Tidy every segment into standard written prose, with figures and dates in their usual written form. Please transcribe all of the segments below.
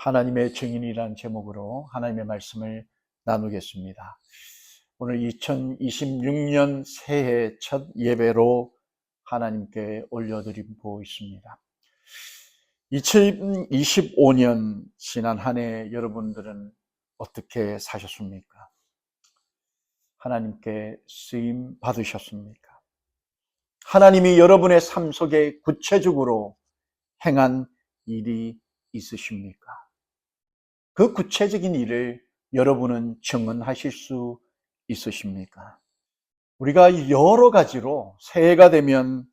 하나님의 증인이라는 제목으로 하나님의 말씀을 나누겠습니다. 오늘 2026년 새해 첫 예배로 하나님께 올려드리고 있습니다. 2025년 지난 한 해 여러분들은 어떻게 사셨습니까? 하나님께 쓰임 받으셨습니까? 하나님이 여러분의 삶 속에 구체적으로 행한 일이 있으십니까? 그 구체적인 일을 여러분은 증언하실 수 있으십니까? 우리가 여러 가지로 새해가 되면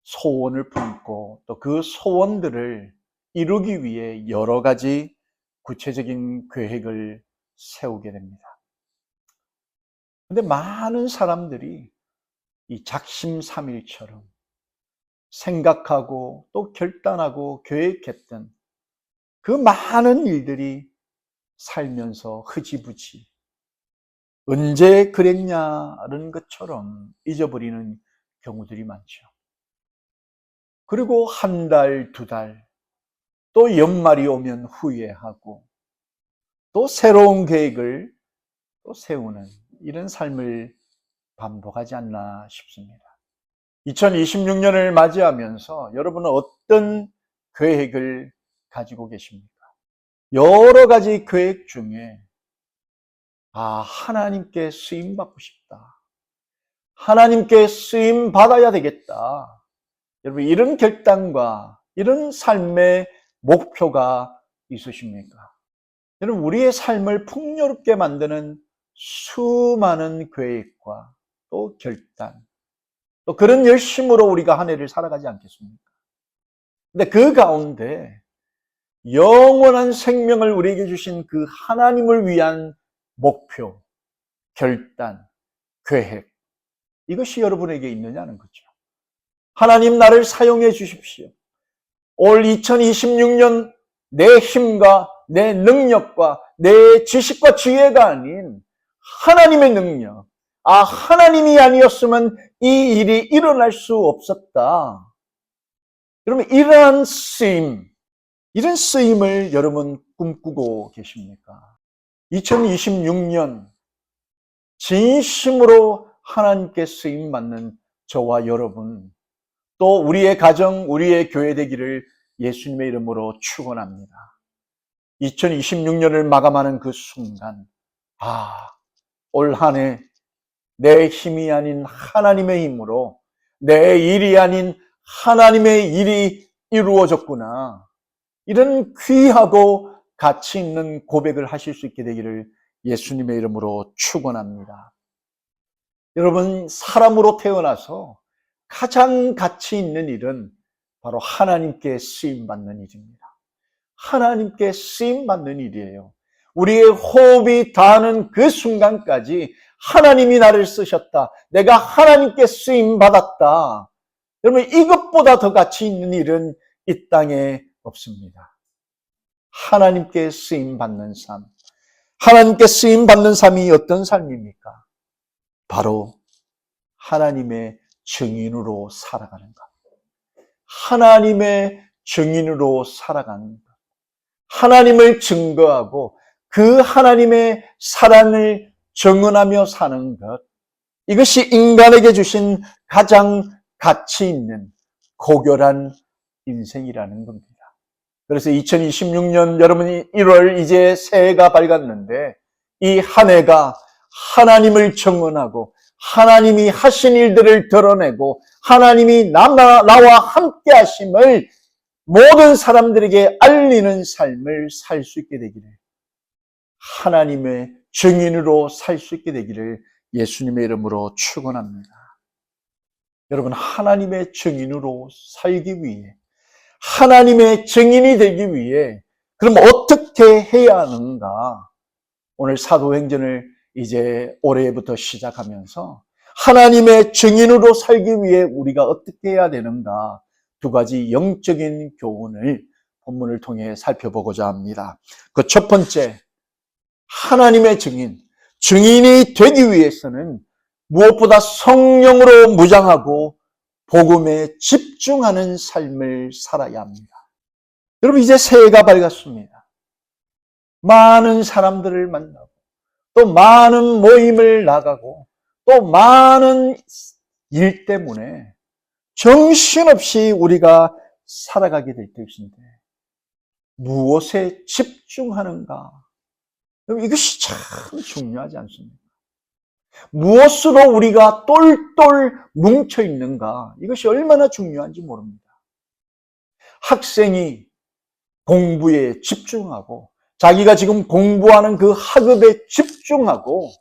소원을 품고 또 그 소원들을 이루기 위해 여러 가지 구체적인 계획을 세우게 됩니다. 그런데 많은 사람들이 이 작심삼일처럼 생각하고 또 결단하고 계획했던 그 많은 일들이 살면서 흐지부지 언제 그랬냐는 것처럼 잊어버리는 경우들이 많죠. 그리고 한 달, 두 달, 또 연말이 오면 후회하고 또 새로운 계획을 또 세우는 이런 삶을 반복하지 않나 싶습니다. 2026년을 맞이하면서 여러분은 어떤 계획을 가지고 계십니까? 여러 가지 계획 중에 하나님께 쓰임 받고 싶다. 하나님께 쓰임 받아야 되겠다. 여러분 이런 결단과 이런 삶의 목표가 있으십니까? 여러분 우리의 삶을 풍요롭게 만드는 수많은 계획과 또 결단, 또 그런 열심으로 우리가 한 해를 살아가지 않겠습니까? 근데 그 가운데 영원한 생명을 우리에게 주신 그 하나님을 위한 목표, 결단, 계획, 이것이 여러분에게 있느냐는 거죠. 하나님 나를 사용해 주십시오. 올 2026년 내 힘과 내 능력과 내 지식과 지혜가 아닌 하나님의 능력, 하나님이 아니었으면 이 일이 일어날 수 없었다. 그러면 이러한 쓰임, 이런 쓰임을 여러분 꿈꾸고 계십니까? 2026년 진심으로 하나님께 쓰임 받는 저와 여러분, 또 우리의 가정, 우리의 교회 되기를 예수님의 이름으로 축원합니다. 2026년을 마감하는 그 순간, 올 한 해 내 힘이 아닌 하나님의 힘으로, 내 일이 아닌 하나님의 일이 이루어졌구나. 이런 귀하고 가치 있는 고백을 하실 수 있게 되기를 예수님의 이름으로 축원합니다. 여러분, 사람으로 태어나서 가장 가치 있는 일은 바로 하나님께 쓰임받는 일입니다. 하나님께 쓰임받는 일이에요. 우리의 호흡이 닿는 그 순간까지 하나님이 나를 쓰셨다. 내가 하나님께 쓰임받았다. 여러분 이것보다 더 가치 있는 일은 이 땅에 없습니다. 하나님께 쓰임받는 삶. 하나님께 쓰임받는 삶이 어떤 삶입니까? 바로 하나님의 증인으로 살아가는 것. 하나님의 증인으로 살아가는 것. 하나님을 증거하고 그 하나님의 사랑을 증언하며 사는 것. 이것이 인간에게 주신 가장 가치 있는 고결한 인생이라는 겁니다. 그래서 2026년 여러분이 1월 이제 새해가 밝았는데 이 한 해가 하나님을 증언하고 하나님이 하신 일들을 드러내고 하나님이 나와 함께 하심을 모든 사람들에게 알리는 삶을 살 수 있게 되기를, 하나님의 증인으로 살 수 있게 되기를 예수님의 이름으로 축원합니다. 여러분 하나님의 증인으로 살기 위해, 하나님의 증인이 되기 위해 그럼 어떻게 해야 하는가? 오늘 사도행전을 이제 올해부터 시작하면서 하나님의 증인으로 살기 위해 우리가 어떻게 해야 되는가? 두 가지 영적인 교훈을 본문을 통해 살펴보고자 합니다. 그 첫 번째, 하나님의 증인이 되기 위해서는 무엇보다 성령으로 무장하고 복음에 집중하는 삶을 살아야 합니다. 여러분 이제 새해가 밝았습니다. 많은 사람들을 만나고 또 많은 모임을 나가고 또 많은 일 때문에 정신없이 우리가 살아가게 될 것인데 무엇에 집중하는가? 이것이 참 중요하지 않습니까? 무엇으로 우리가 똘똘 뭉쳐 있는가? 이것이 얼마나 중요한지 모릅니다. 학생이 공부에 집중하고 자기가 지금 공부하는 그 학업에 집중하고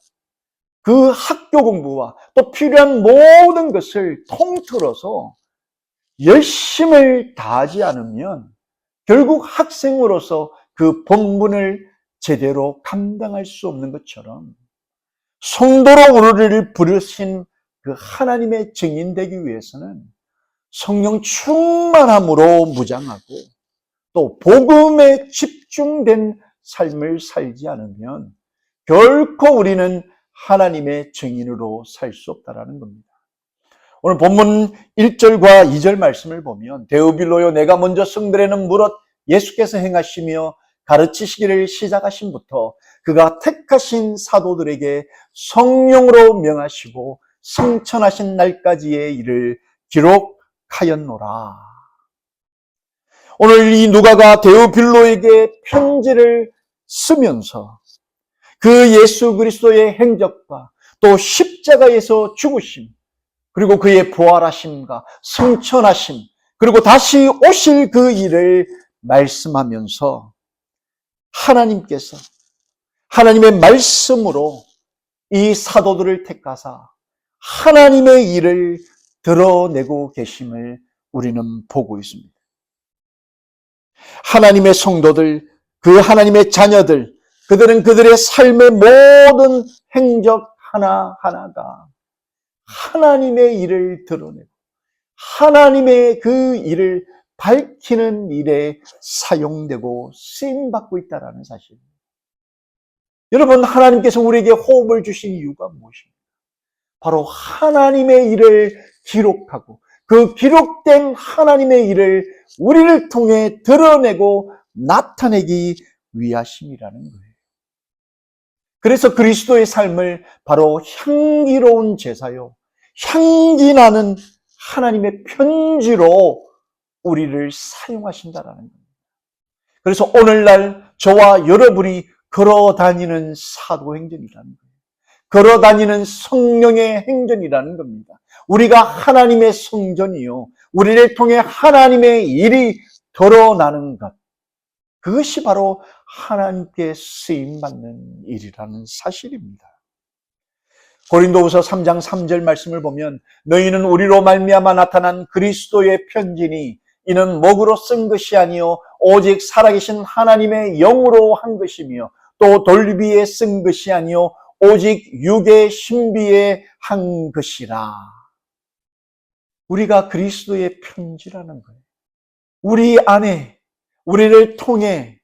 그 학교 공부와 또 필요한 모든 것을 통틀어서 열심을 다하지 않으면 결국 학생으로서 그 본분을 제대로 감당할 수 없는 것처럼 성도로 우리를 부르신 그 하나님의 증인 되기 위해서는 성령 충만함으로 무장하고 또 복음에 집중된 삶을 살지 않으면 결코 우리는 하나님의 증인으로 살 수 없다는 겁니다. 오늘 본문 1절과 2절 말씀을 보면 데오빌로요 내가 먼저 성들에는 무릇 예수께서 행하시며 가르치시기를 시작하신부터 그가 택하신 사도들에게 성령으로 명하시고 승천하신 날까지의 일을 기록하였노라. 오늘 이 누가가 데오빌로에게 편지를 쓰면서 그 예수 그리스도의 행적과 또 십자가에서 죽으심 그리고 그의 부활하심과 승천하심 그리고 다시 오실 그 일을 말씀하면서 하나님께서 하나님의 말씀으로 이 사도들을 택하사 하나님의 일을 드러내고 계심을 우리는 보고 있습니다. 하나님의 성도들, 그 하나님의 자녀들, 그들은 그들의 삶의 모든 행적 하나하나가 하나님의 일을 드러내고 하나님의 그 일을 밝히는 일에 사용되고 쓰임받고 있다는 사실입니다. 여러분, 하나님께서 우리에게 호흡을 주신 이유가 무엇입니까? 바로 하나님의 일을 기록하고 그 기록된 하나님의 일을 우리를 통해 드러내고 나타내기 위하심이라는 거예요. 그래서 그리스도의 삶을 바로 향기로운 제사요, 향기나는 하나님의 편지로 우리를 사용하신다라는 겁니다. 그래서 오늘날 저와 여러분이 걸어다니는 사도행전이라는 거예요. 걸어다니는 성령의 행전이라는 겁니다. 우리가 하나님의 성전이요, 우리를 통해 하나님의 일이 드러나는 것, 그것이 바로 하나님께 쓰임받는 일이라는 사실입니다. 고린도후서 3장 3절 말씀을 보면 너희는 우리로 말미암아 나타난 그리스도의 편지니 이는 목으로 쓴 것이 아니요 오직 살아계신 하나님의 영으로 한 것이며 또 돌비에 쓴 것이 아니요 오직 육의 신비에 한 것이라. 우리가 그리스도의 편지라는 거예요. 우리 안에 우리를 통해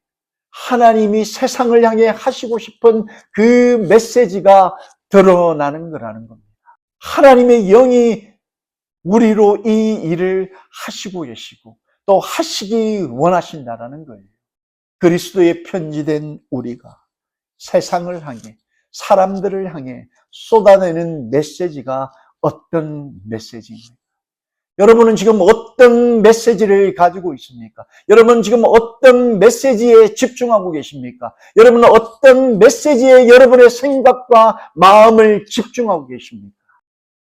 하나님이 세상을 향해 하시고 싶은 그 메시지가 드러나는 거라는 겁니다. 하나님의 영이 우리로 이 일을 하시고 계시고 또 하시기 원하신다라는 거예요. 그리스도의 편지된 우리가 세상을 향해 사람들을 향해 쏟아내는 메시지가 어떤 메시지입니까? 여러분은 지금 어떤 메시지를 가지고 있습니까? 여러분은 지금 어떤 메시지에 집중하고 계십니까? 여러분은 어떤 메시지에 여러분의 생각과 마음을 집중하고 계십니까?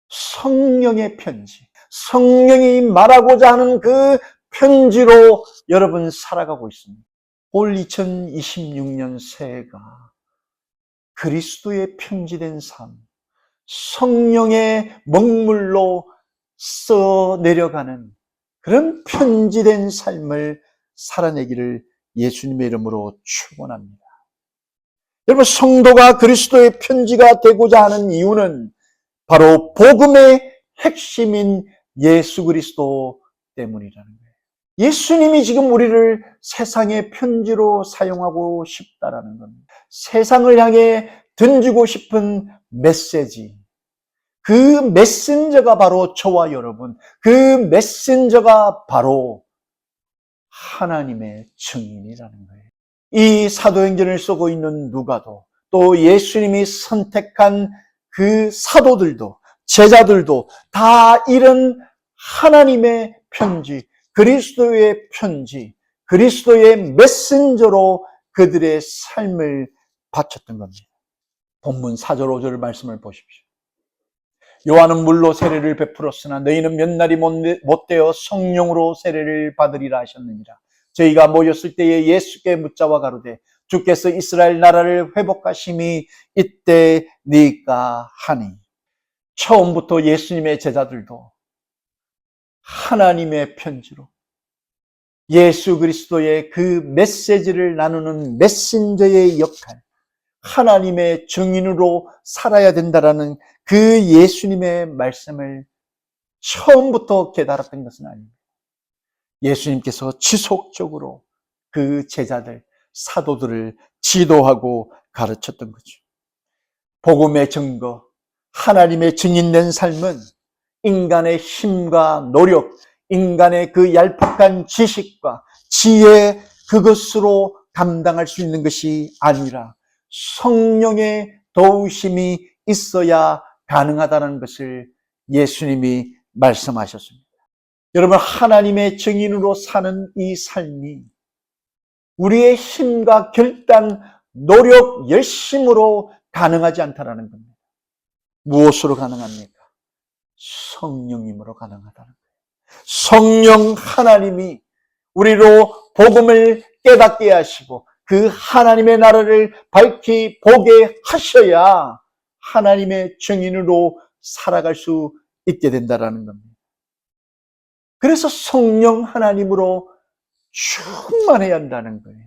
성령의 편지, 성령이 말하고자 하는 그 편지로 여러분 살아가고 있습니다. 올 2026년 새해가 그리스도의 편지된 삶, 성령의 먹물로 써 내려가는 그런 편지된 삶을 살아내기를 예수님의 이름으로 축원합니다. 여러분, 성도가 그리스도의 편지가 되고자 하는 이유는 바로 복음의 핵심인 예수 그리스도 때문이라는 거예요. 예수님이 지금 우리를 세상의 편지로 사용하고 싶다라는 겁니다. 세상을 향해 던지고 싶은 메시지, 그 메신저가 바로 저와 여러분, 그 메신저가 바로 하나님의 증인이라는 거예요. 이 사도행전을 쓰고 있는 누가도, 또 예수님이 선택한 그 사도들도, 제자들도 다 이런 하나님의 편지, 그리스도의 편지, 그리스도의 메신저로 그들의 삶을 바쳤던 겁니다. 본문 4절 5절 말씀을 보십시오. 요한은 물로 세례를 베풀었으나 너희는 몇 날이 못되어 성령으로 세례를 받으리라 하셨느니라. 저희가 모였을 때에 예수께 묻자와 가로되 주께서 이스라엘 나라를 회복하심이 이때니까 하니. 처음부터 예수님의 제자들도 하나님의 편지로 예수 그리스도의 그 메시지를 나누는 메신저의 역할, 하나님의 증인으로 살아야 된다라는 그 예수님의 말씀을 처음부터 깨달았던 것은 아닙니다. 예수님께서 지속적으로 그 제자들, 사도들을 지도하고 가르쳤던 거죠. 복음의 증거, 하나님의 증인된 삶은 인간의 힘과 노력, 인간의 그 얄팍한 지식과 지혜, 그것으로 감당할 수 있는 것이 아니라 성령의 도우심이 있어야 가능하다는 것을 예수님이 말씀하셨습니다. 여러분, 하나님의 증인으로 사는 이 삶이 우리의 힘과 결단, 노력, 열심으로 가능하지 않다는 겁니다. 무엇으로 가능합니까? 성령님으로 가능하다는 거예요. 성령 하나님이 우리로 복음을 깨닫게 하시고 그 하나님의 나라를 밝히 보게 하셔야 하나님의 증인으로 살아갈 수 있게 된다는 겁니다. 그래서 성령 하나님으로 충만해야 한다는 거예요.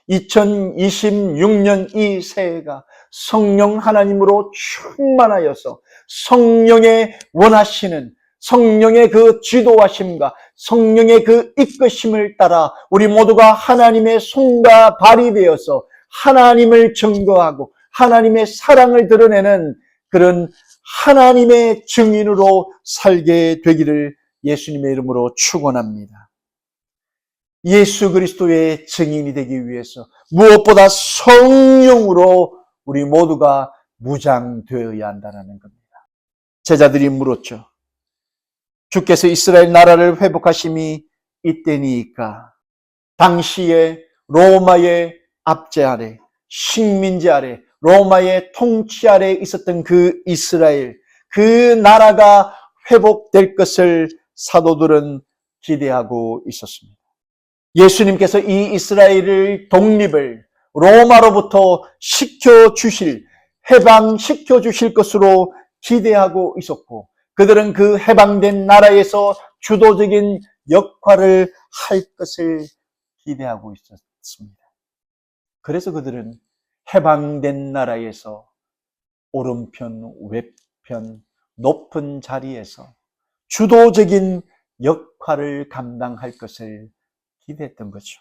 2026년 이 새해가 성령 하나님으로 충만하여서 성령의 원하시는, 성령의 그 지도하심과 성령의 그 이끄심을 따라 우리 모두가 하나님의 손과 발이 되어서 하나님을 증거하고 하나님의 사랑을 드러내는 그런 하나님의 증인으로 살게 되기를 예수님의 이름으로 축원합니다. 예수 그리스도의 증인이 되기 위해서 무엇보다 성령으로 우리 모두가 무장되어야 한다는 겁니다. 제자들이 물었죠. 주께서 이스라엘 나라를 회복하심이 이때니까. 당시에 로마의 압제 아래, 식민지 아래, 로마의 통치 아래 있었던 그 이스라엘, 그 나라가 회복될 것을 사도들은 기대하고 있었습니다. 예수님께서 이 이스라엘의 독립을 로마로부터 해방시켜 주실 것으로 기대하고 있었고, 그들은 그 해방된 나라에서 주도적인 역할을 할 것을 기대하고 있었습니다. 그래서 그들은 해방된 나라에서 오른편, 왼편, 높은 자리에서 주도적인 역할을 감당할 것을 기대했던 거죠.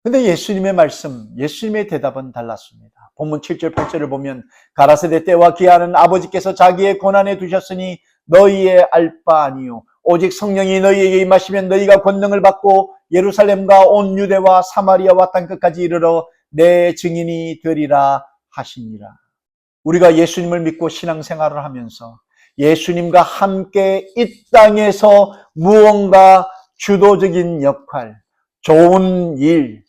근데 예수님의 말씀, 예수님의 대답은 달랐습니다. 본문 7절, 8절을 보면 가라사대 때와 기한은 아버지께서 자기의 권한에 두셨으니 너희의 알 바 아니요 오직 성령이 너희에게 임하시면 너희가 권능을 받고 예루살렘과 온 유대와 사마리아와 땅끝까지 이르러 내 증인이 되리라 하시니라. 우리가 예수님을 믿고 신앙생활을 하면서 예수님과 함께 이 땅에서 무언가 주도적인 역할, 좋은 일,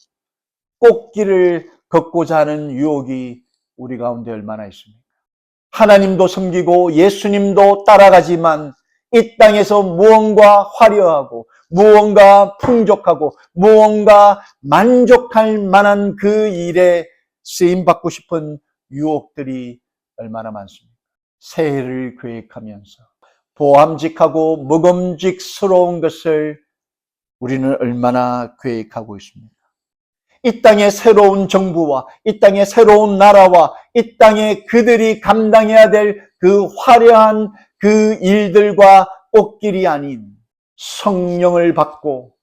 꽃길을 걷고자 하는 유혹이 우리 가운데 얼마나 있습니까? 하나님도 섬기고 예수님도 따라가지만 이 땅에서 무언가 화려하고 무언가 풍족하고 무언가 만족할 만한 그 일에 쓰임받고 싶은 유혹들이 얼마나 많습니까? 새해를 계획하면서 보암직하고 먹음직스러운 것을 우리는 얼마나 계획하고 있습니까? 이 땅의 새로운 정부와 이 땅의 새로운 나라와 이 땅에 그들이 감당해야 될 그 화려한 그 일들과 꽃길이 아닌 성령을 받고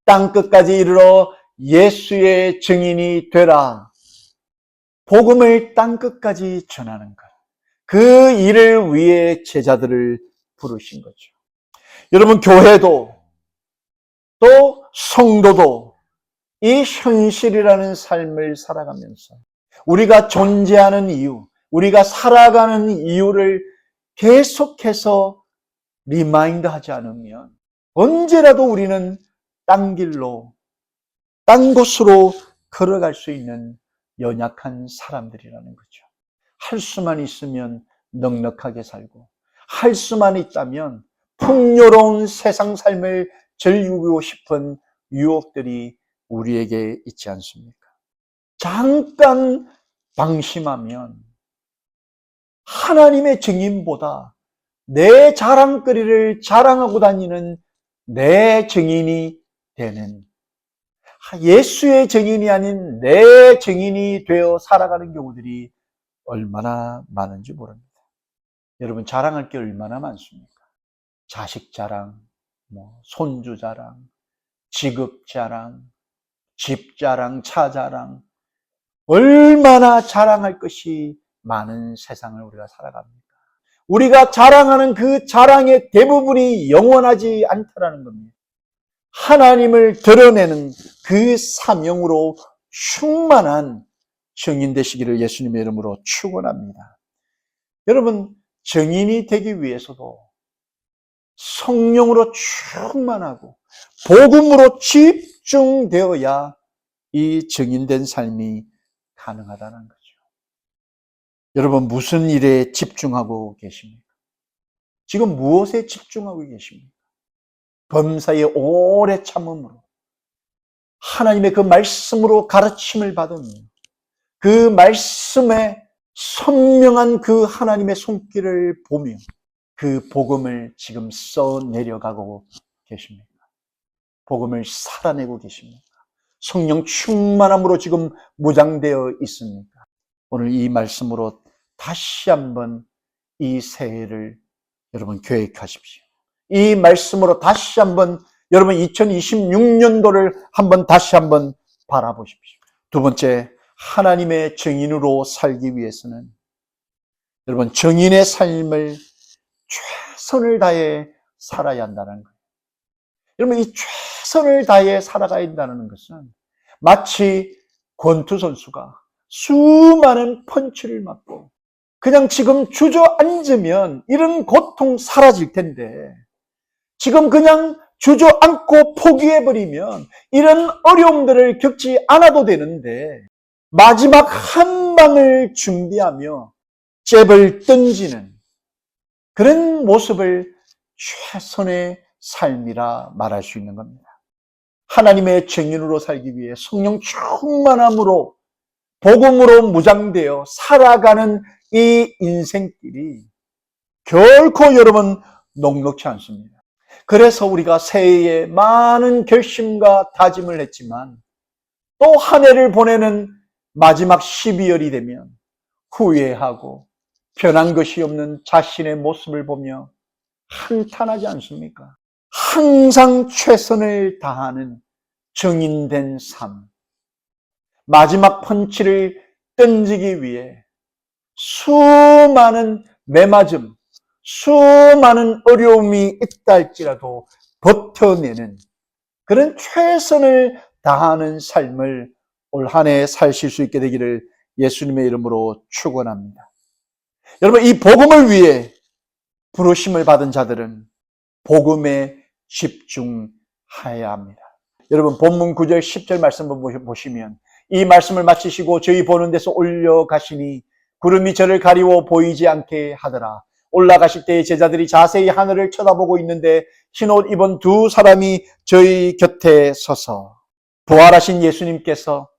땅끝까지 이르러 예수의 증인이 되라. 복음을 땅끝까지 전하는 것. 그 일을 위해 제자들을 부르신 거죠. 여러분, 교회도 또 성도도 이 현실이라는 삶을 살아가면서 우리가 존재하는 이유, 우리가 살아가는 이유를 계속해서 리마인드 하지 않으면 언제라도 우리는 딴 길로, 딴 곳으로 걸어갈 수 있는 연약한 사람들이라는 거죠. 할 수만 있으면 넉넉하게 살고, 할 수만 있다면 풍요로운 세상 삶을 즐기고 싶은 유혹들이 우리에게 있지 않습니까? 잠깐 방심하면 하나님의 증인보다 내 자랑거리를 자랑하고 다니는 내 증인이 되는, 예수의 증인이 아닌 내 증인이 되어 살아가는 경우들이 얼마나 많은지 모릅니다. 여러분, 자랑할 게 얼마나 많습니까? 자식 자랑, 손주 자랑, 직업 자랑, 집 자랑, 차 자랑, 얼마나 자랑할 것이 많은 세상을 우리가 살아갑니다. 우리가 자랑하는 그 자랑의 대부분이 영원하지 않다라는 겁니다. 하나님을 드러내는 그 사명으로 충만한 증인 되시기를 예수님의 이름으로 축원합니다. 여러분, 증인이 되기 위해서도 성령으로 충만하고 복음으로 집중되어야 이 증인된 삶이 가능하다는 거죠. 여러분, 무슨 일에 집중하고 계십니까? 지금 무엇에 집중하고 계십니까? 범사의 오래 참음으로 하나님의 그 말씀으로 가르침을 받으며 그 말씀에 선명한 그 하나님의 손길을 보며 그 복음을 지금 써내려가고 계십니까? 복음을 살아내고 계십니까? 성령 충만함으로 지금 무장되어 있습니까? 오늘 이 말씀으로 다시 한번 이 새해를 여러분 계획하십시오. 이 말씀으로 다시 한번 여러분 2026년도를 다시 한번 바라보십시오. 두 번째, 하나님의 증인으로 살기 위해서는 여러분 증인의 삶을 최선을 다해 살아야 한다는 거예요. 여러분, 이 최선을 다해 살아가야 한다는 것은 마치 권투 선수가 수많은 펀치를 맞고 그냥 지금 주저앉으면 이런 고통 사라질 텐데 지금 그냥 주저앉고 포기해버리면 이런 어려움들을 겪지 않아도 되는데 마지막 한 방을 준비하며 잽을 던지는 그런 모습을 최선의 삶이라 말할 수 있는 겁니다. 하나님의 증인으로 살기 위해 성령 충만함으로 복음으로 무장되어 살아가는 이 인생길이 결코 여러분 녹록지 않습니다. 그래서 우리가 새해에 많은 결심과 다짐을 했지만 또 한 해를 보내는 마지막 12월이 되면 후회하고 변한 것이 없는 자신의 모습을 보며 한탄하지 않습니까? 항상 최선을 다하는 증인된 삶, 마지막 펀치를 던지기 위해 수많은 매맞음, 수많은 어려움이 있다 할지라도 버텨내는 그런 최선을 다하는 삶을 올 한 해 사실 수 있게 되기를 예수님의 이름으로 축원합니다. 여러분, 이 복음을 위해 부르심을 받은 자들은 복음에 집중해야 합니다. 여러분, 본문 9절 10절 말씀을 보시면 이 말씀을 마치시고 저희 보는 데서 올려가시니 구름이 저를 가리워 보이지 않게 하더라. 올라가실 때에 제자들이 자세히 하늘을 쳐다보고 있는데 흰옷 입은 두 사람이 저희 곁에 서서 부활하신 예수님께서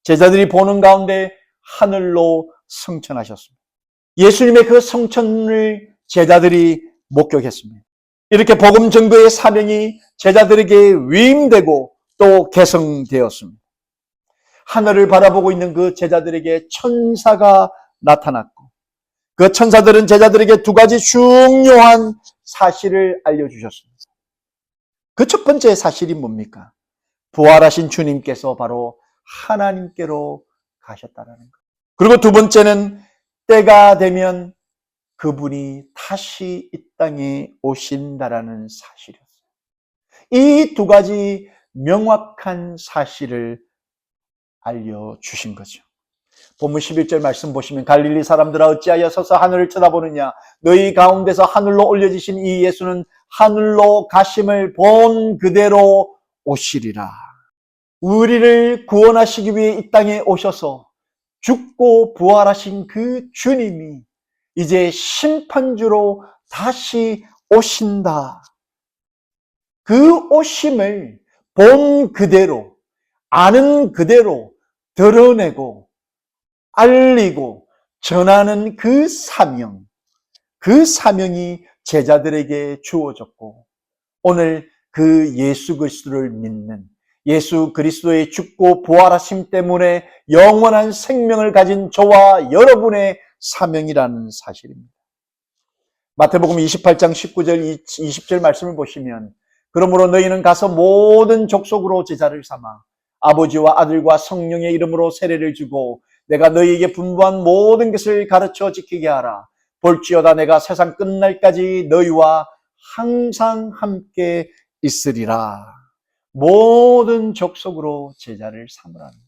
제자들이 보는 가운데 하늘로 승천하셨습니다. 예수님의 그 승천을 제자들이 목격했습니다. 이렇게 복음 전도의 사명이 제자들에게 위임되고 또 개성되었습니다. 하늘을 바라보고 있는 그 제자들에게 천사가 나타났고 그 천사들은 제자들에게 두 가지 중요한 사실을 알려주셨습니다. 그 첫 번째 사실이 뭡니까? 부활하신 주님께서 바로 하나님께로 가셨다는 것. 그리고 두 번째는 때가 되면 그분이 다시 이 땅에 오신다라는 사실이었어요. 이 두 가지 명확한 사실을 알려주신 거죠. 본문 11절 말씀 보시면 갈릴리 사람들아 어찌하여 서서 하늘을 쳐다보느냐 너희 가운데서 하늘로 올려지신 이 예수는 하늘로 가심을 본 그대로 오시리라. 우리를 구원하시기 위해 이 땅에 오셔서 죽고 부활하신 그 주님이 이제 심판주로 다시 오신다. 그 오심을 본 그대로, 아는 그대로 드러내고 알리고 전하는 그 사명이 제자들에게 주어졌고 오늘 그 예수 그리스도를 믿는 예수 그리스도의 죽고 부활하심 때문에 영원한 생명을 가진 저와 여러분의 사명이라는 사실입니다. 마태복음 28장 19절 20절 말씀을 보시면 그러므로 너희는 가서 모든 족속으로 제자를 삼아 아버지와 아들과 성령의 이름으로 세례를 주고 내가 너희에게 분부한 모든 것을 가르쳐 지키게 하라. 볼지어다 내가 세상 끝날까지 너희와 항상 함께 있으리라. 모든 족속으로 제자를 삼으라는 거예요.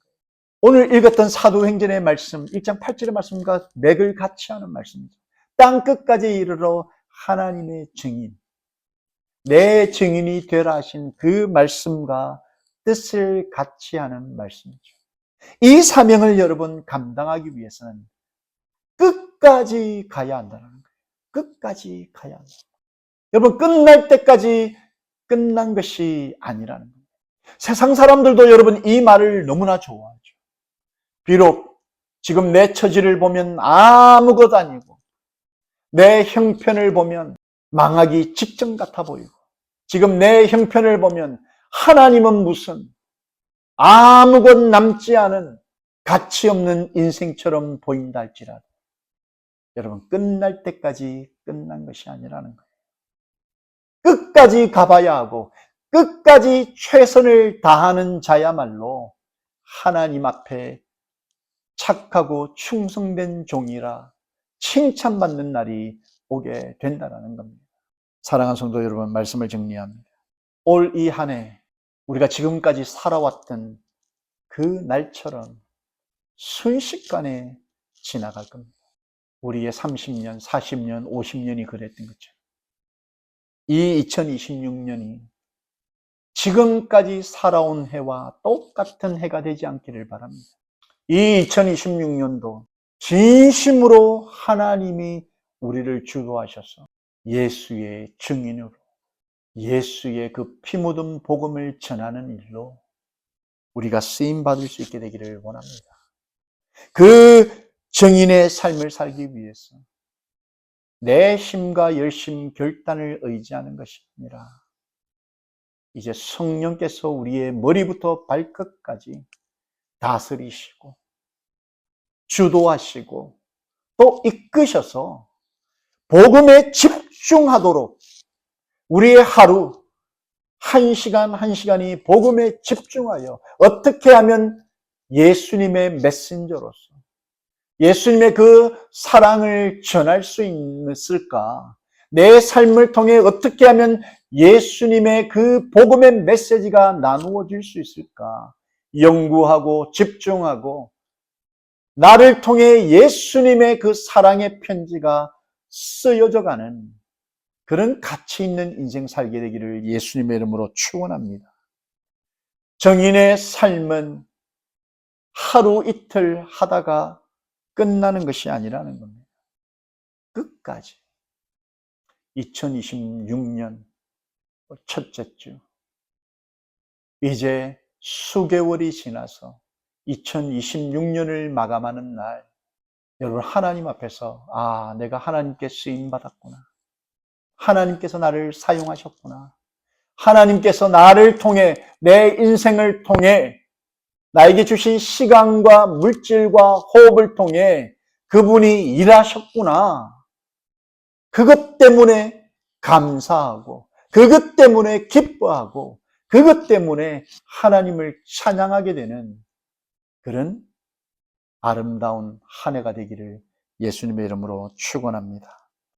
오늘 읽었던 사도행전의 말씀 1장 8절의 말씀과 맥을 같이 하는 말씀이죠. 땅 끝까지 이르러 하나님의 증인, 내 증인이 되라 하신 그 말씀과 뜻을 같이 하는 말씀이죠. 이 사명을 여러분 감당하기 위해서는 끝까지 가야 한다는 거예요. 끝까지 가야 한다. 여러분 끝날 때까지 끝난 것이 아니라는 거예요. 세상 사람들도 여러분 이 말을 너무나 좋아하죠. 비록 지금 내 처지를 보면 아무것도 아니고 내 형편을 보면 망하기 직전 같아 보이고 지금 내 형편을 보면 하나님은 무슨 아무것 남지 않은 가치 없는 인생처럼 보인다 할지라도 여러분 끝날 때까지 끝난 것이 아니라는 거예요. 끝까지 가봐야 하고 끝까지 최선을 다하는 자야말로 하나님 앞에 착하고 충성된 종이라 칭찬받는 날이 오게 된다는 겁니다. 사랑하는 성도 여러분, 말씀을 정리합니다. 올 이 한 해 우리가 지금까지 살아왔던 그 날처럼 순식간에 지나갈 겁니다. 우리의 30년, 40년, 50년이 그랬던 것처럼 이 2026년이 지금까지 살아온 해와 똑같은 해가 되지 않기를 바랍니다. 이 2026년도 진심으로 하나님이 우리를 주도하셔서 예수의 증인으로 예수의 그 피 묻은 복음을 전하는 일로 우리가 쓰임받을 수 있게 되기를 원합니다. 그 증인의 삶을 살기 위해서 내 힘과 열심, 결단을 의지하는 것이 아니라 이제 성령께서 우리의 머리부터 발끝까지 다스리시고 주도하시고 또 이끄셔서 복음에 집중하도록 우리의 하루 한 시간 한 시간이 복음에 집중하여 어떻게 하면 예수님의 메신저로서 예수님의 그 사랑을 전할 수 있을까? 내 삶을 통해 어떻게 하면 예수님의 그 복음의 메시지가 나누어질 수 있을까? 연구하고 집중하고 나를 통해 예수님의 그 사랑의 편지가 쓰여져 가는 그런 가치 있는 인생 살게 되기를 예수님의 이름으로 축원합니다. 정인의 삶은 하루 이틀 하다가 끝나는 것이 아니라는 겁니다. 끝까지 2026년 첫째 주 이제 수개월이 지나서 2026년을 마감하는 날 여러분 하나님 앞에서 내가 하나님께 쓰임받았구나. 하나님께서 나를 사용하셨구나. 하나님께서 나를 통해 내 인생을 통해 나에게 주신 시간과 물질과 호흡을 통해 그분이 일하셨구나. 그것 때문에 감사하고 그것 때문에 기뻐하고 그것 때문에 하나님을 찬양하게 되는 그런 아름다운 한 해가 되기를 예수님의 이름으로 축원합니다.